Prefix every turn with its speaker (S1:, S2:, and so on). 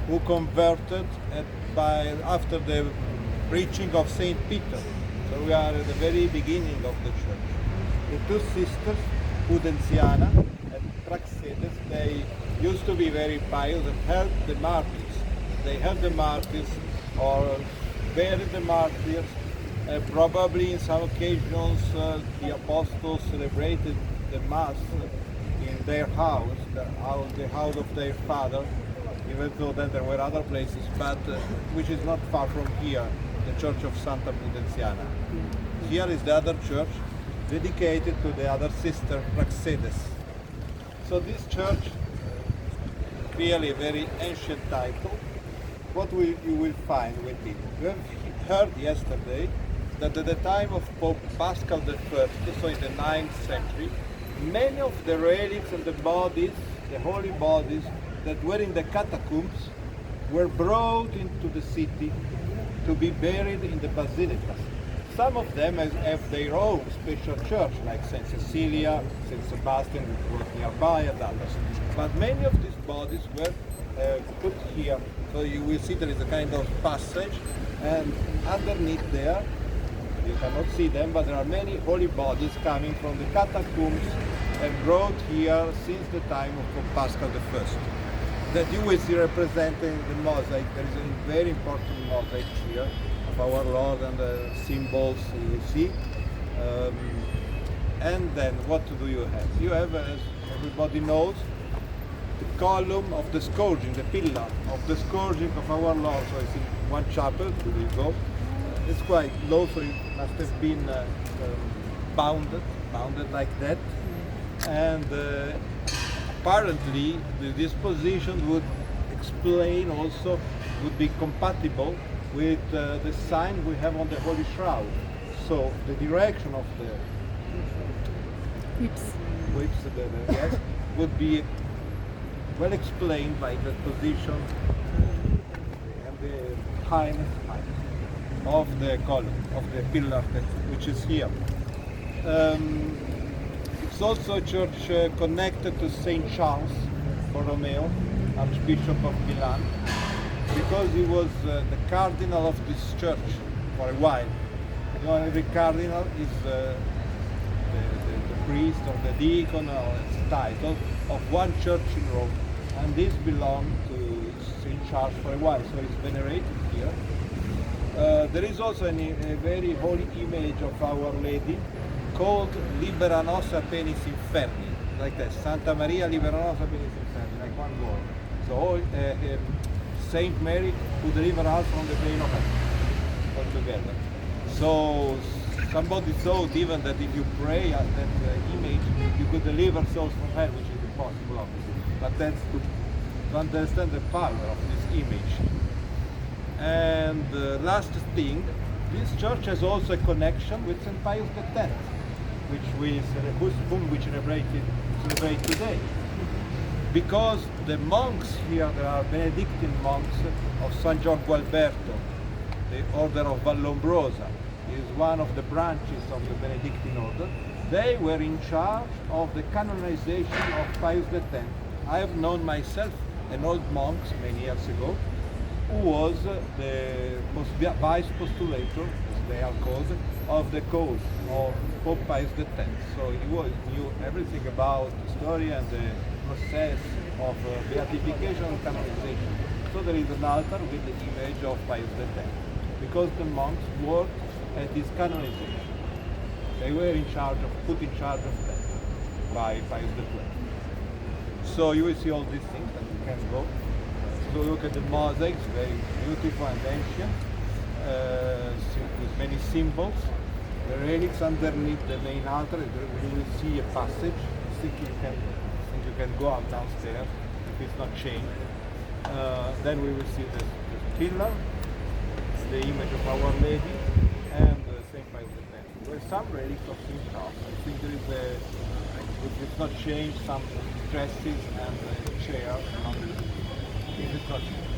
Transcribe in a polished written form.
S1: who converted after the preaching of St. Peter. So we are at the very beginning of the church. The two sisters, Prudenciana and Praxeda, they used to be very pious and helped the martyrs. They helped the martyrs or buried the martyrs. Probably in some occasions the apostles celebrated the Mass in their house, the house of their father, even though then there were other places, but which is not far from here, the Church of Santa Prudenciana. Here is the other church dedicated to the other sister, Praxeda. So this church, really a very ancient title. What you will find with it? We have heard yesterday that at the time of Pope Paschal I, so in the 9th century, many of the relics and the bodies, the holy bodies that were in the catacombs, were brought into the city to be buried in the basilicas. Some of them have their own special church, like St. Cecilia, St. Sebastian, which was nearby, and others. But many of these bodies were put here. So you will see there is a kind of passage, and underneath there, you cannot see them, but there are many holy bodies coming from the catacombs and brought here since the time of Pope Paschal I. That you will see representing the mosaic. There is a very important mosaic here of our Lord and the symbols you see. And then what do you have? You have, as everybody knows, the column of the scourging, the pillar of the scourging of our Lord. So it's in one chapel, we will go. It's quite low, so it must have been bounded like that. And apparently the disposition would explain also, would be compatible with the sign we have on the Holy Shroud. So the direction of the whips yes, would be well explained by the position and the highness of the column, of the pillar which is here. It's also a church connected to St. Charles Borromeo, Archbishop of Milan, because he was the cardinal of this church for a while. You know, every cardinal is the priest or the deacon or its title of one church in Rome, and this belonged to St. Charles for a while, so it's venerated here. There is also a very holy image of Our Lady called Libera Nos a Penis Inferni, like that, Santa Maria Libera Nos a Penis Inferni, like one word. So Saint Mary who deliver us from the pain of hell, altogether. So somebody thought even that if you pray at that image, you could deliver souls from hell, which is impossible, obviously. But that's to understand the power of this image. And last thing, this church has also a connection with St. Pius X, whom we celebrate today. Because the monks here, there are Benedictine monks of San Giorgio Alberto, the order of Vallombrosa, is one of the branches of the Benedictine order. They were in charge of the canonization of Pius X. I have known myself an old monk many years ago, who was the vice postulator, as they are called, of the cause of Pope Pius X. So he knew everything about the story and the process of beatification and canonization. So there is an altar with the image of Pius X, because the monks worked at his canonization. They were put in charge of that by Pius XII. So you will see all these things, and you can go. So look at the mosaics, very beautiful and ancient, with many symbols. The relics underneath the main altar, you will see a passage. I think you can go out downstairs if it's not changed. Then we will see the pillar, the image of Our Lady, and St. Pius X. There are some relics of St. Charles. I think there is if it's not changed, some dresses and a chair. If it's not changed.